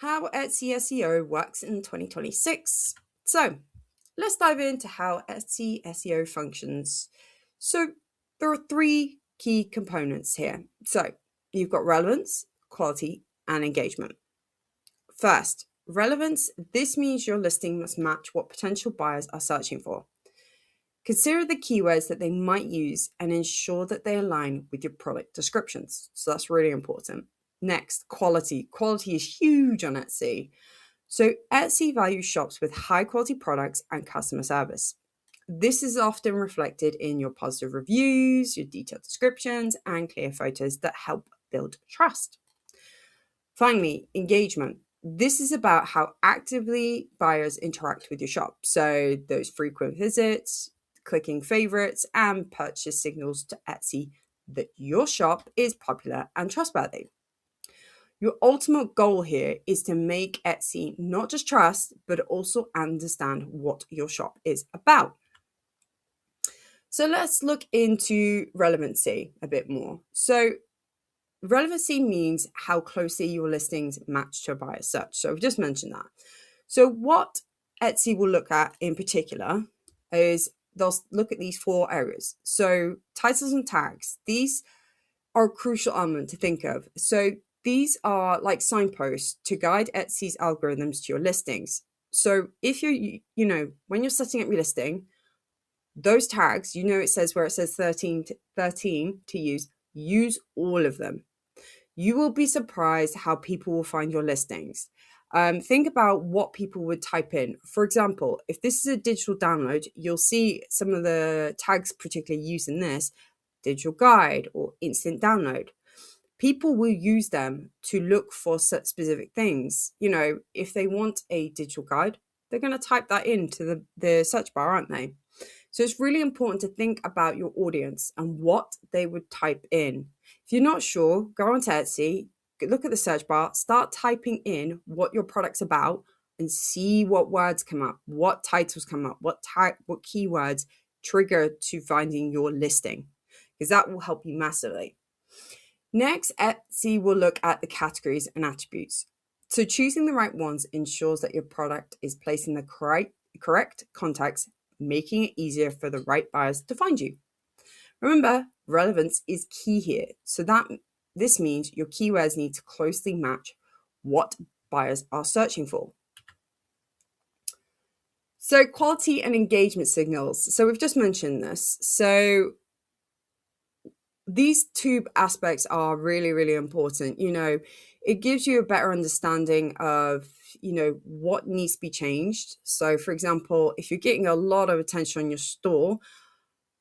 how Etsy SEO works in 2026. So let's dive into how Etsy SEO functions. So there are three key components here. So you've got relevance, quality, and engagement. First, relevance. This means your listing must match what potential buyers are searching for. Consider the keywords that they might use and ensure that they align with your product descriptions. So that's really important. Next, quality. Quality is huge on Etsy. So Etsy values shops with high quality products and customer service. This is often reflected in your positive reviews, your detailed descriptions, and clear photos that help build trust. Finally, engagement. This is about how actively buyers interact with your shop. So those frequent visits, clicking favorites, and purchase signals to Etsy that your shop is popular and trustworthy. Your ultimate goal here is to make Etsy not just trust, but also understand what your shop is about. So let's look into relevancy a bit more. So relevancy means how closely your listings match to a buyer's search. So I've just mentioned that. So what Etsy will look at in particular is they'll look at these four areas. So titles and tags, these are a crucial element to think of. So these are like signposts to guide Etsy's algorithms to your listings. So if when you're setting up your listing, those tags, it says where it says 13 to use all of them. You will be surprised how people will find your listings. Think about what people would type in. For example, if this is a digital download, you'll see some of the tags particularly used in this, digital guide or instant download. People will use them to look for such specific things. If they want a digital guide, they're going to type that into the search bar, aren't they? So it's really important to think about your audience and what they would type in. If you're not sure, go onto Etsy, look at the search bar, start typing in what your product's about and see what words come up, what titles come up, what keywords trigger to finding your listing, because that will help you massively. Next, Etsy will look at the categories and attributes. So choosing the right ones ensures that your product is placed in the correct context, making it easier for the right buyers to find you. Remember, relevance is key here. So this means your keywords need to closely match what buyers are searching for. So quality and engagement signals. So we've just mentioned this. So these two aspects are really, really important. It gives you a better understanding of what needs to be changed. So for example, if you're getting a lot of attention on your store,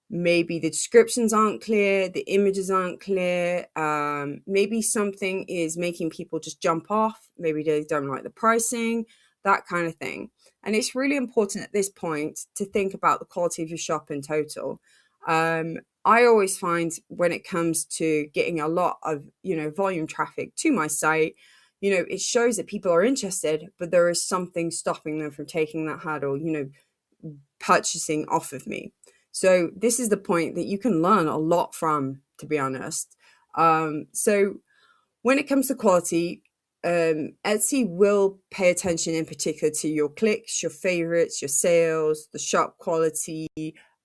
maybe the descriptions aren't clear, the images aren't clear, maybe something is making people just jump off, maybe they don't like the pricing, that kind of thing. And it's really important at this point to think about the quality of your shop in total. I always find when it comes to getting a lot of volume traffic to my site, it shows that people are interested, but there is something stopping them from taking that hurdle, purchasing off of me. So this is the point that you can learn a lot from, to be honest. So when it comes to quality, Etsy will pay attention in particular to your clicks, your favorites, your sales, the shop quality,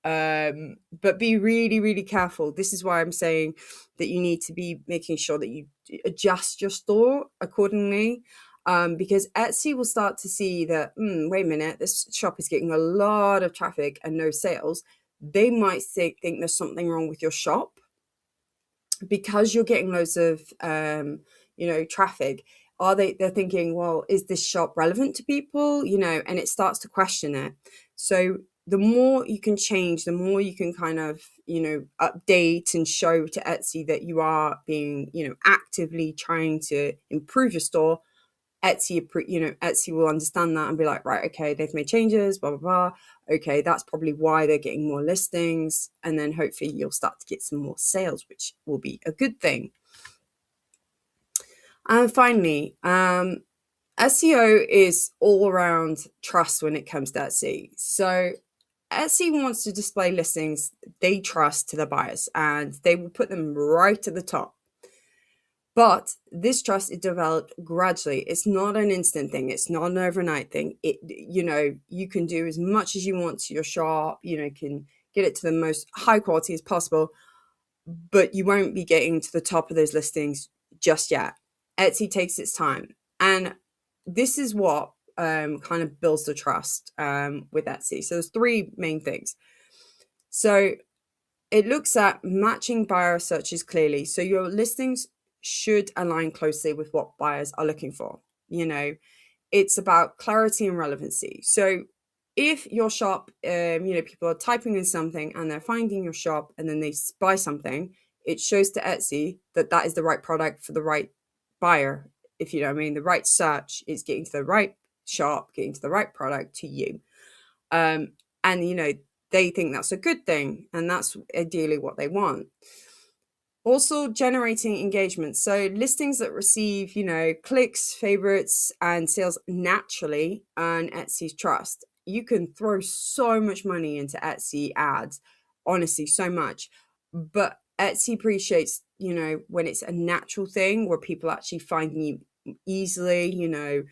but be really, really careful. This is why I'm saying that you need to be making sure that you adjust your store accordingly. Because Etsy will start to see that, wait a minute, this shop is getting a lot of traffic and no sales. They might think there's something wrong with your shop because you're getting loads of, traffic. They're thinking, well, is this shop relevant to people? And it starts to question it. So the more you can change, the more you can kind of, update and show to Etsy that you are being, actively trying to improve your store. Etsy will understand that and be like, right, okay, they've made changes, blah, blah, blah. Okay, that's probably why they're getting more listings. And then hopefully you'll start to get some more sales, which will be a good thing. And finally, SEO is all around trust when it comes to Etsy. So Etsy wants to display listings they trust to their buyers, and they will put them right at the top. But this trust is developed gradually. It's not an instant thing. It's not an overnight thing. You can do as much as you want to your shop, can get it to the most high quality as possible, but you won't be getting to the top of those listings just yet. Etsy takes its time. And this is what kind of builds the trust with Etsy. So there's three main things. So it looks at matching buyer searches clearly. So your listings should align closely with what buyers are looking for. It's about clarity and relevancy. So if your shop, people are typing in something and they're finding your shop and then they buy something, it shows to Etsy that that is the right product for the right buyer. If you know what I mean, the right search is getting to the right shop, getting to the right product to you. And, they think that's a good thing, and that's ideally what they want. Also, generating engagement. So listings that receive, clicks, favorites, and sales naturally earn Etsy's trust. You can throw so much money into Etsy ads, honestly, so much. But Etsy appreciates, when it's a natural thing where people actually find you easily,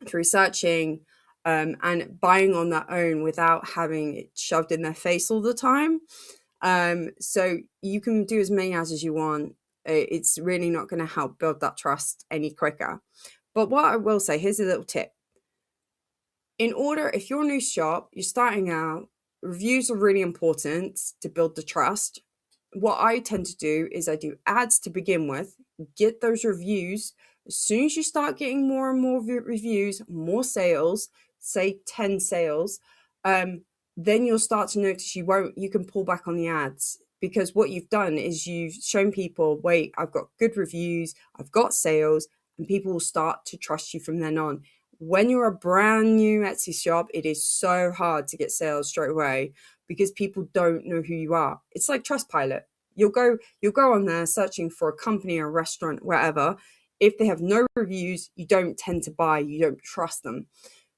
through searching and buying on their own without having it shoved in their face all the time. So you can do as many ads as you want. It's really not going to help build that trust any quicker. But what I will say, here's a little tip. If you're a new shop, you're starting out, reviews are really important to build the trust. What I tend to do is I do ads to begin with, get those reviews. As soon as you start getting more and more reviews, more sales, say 10 sales, then you'll start to notice you can pull back on the ads, because what you've done is you've shown people, wait, I've got good reviews, I've got sales, and people will start to trust you from then on. When you're a brand new Etsy shop, it is so hard to get sales straight away because people don't know who you are. It's like Trustpilot. You'll go on there searching for a company or a restaurant, wherever. If they have no reviews, you don't tend to buy, you don't trust them.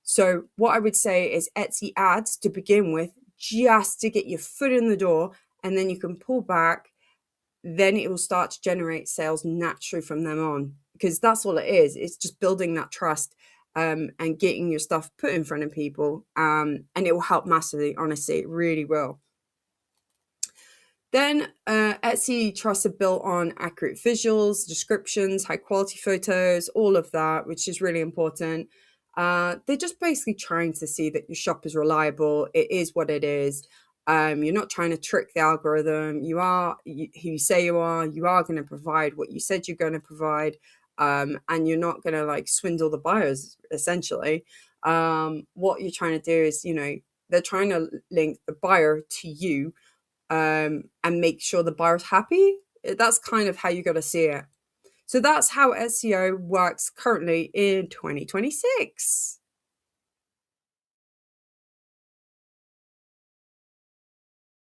So what I would say is Etsy ads to begin with, just to get your foot in the door, and then you can pull back. Then it will start to generate sales naturally from them on, because that's all it is. It's just building that trust and getting your stuff put in front of people. And it will help massively, honestly, it really will. Then Etsy trusts are built on accurate visuals, descriptions, high quality photos, all of that, which is really important. They're just basically trying to see that your shop is reliable. It is what it is. You're not trying to trick the algorithm. You are who you say you are. You are going to provide what you said you're going to provide. And you're not going to swindle the buyers, essentially. What you're trying to do is, they're trying to link the buyer to you and make sure the buyer's happy. That's kind of how you got to see it. So that's how SEO works currently in 2026.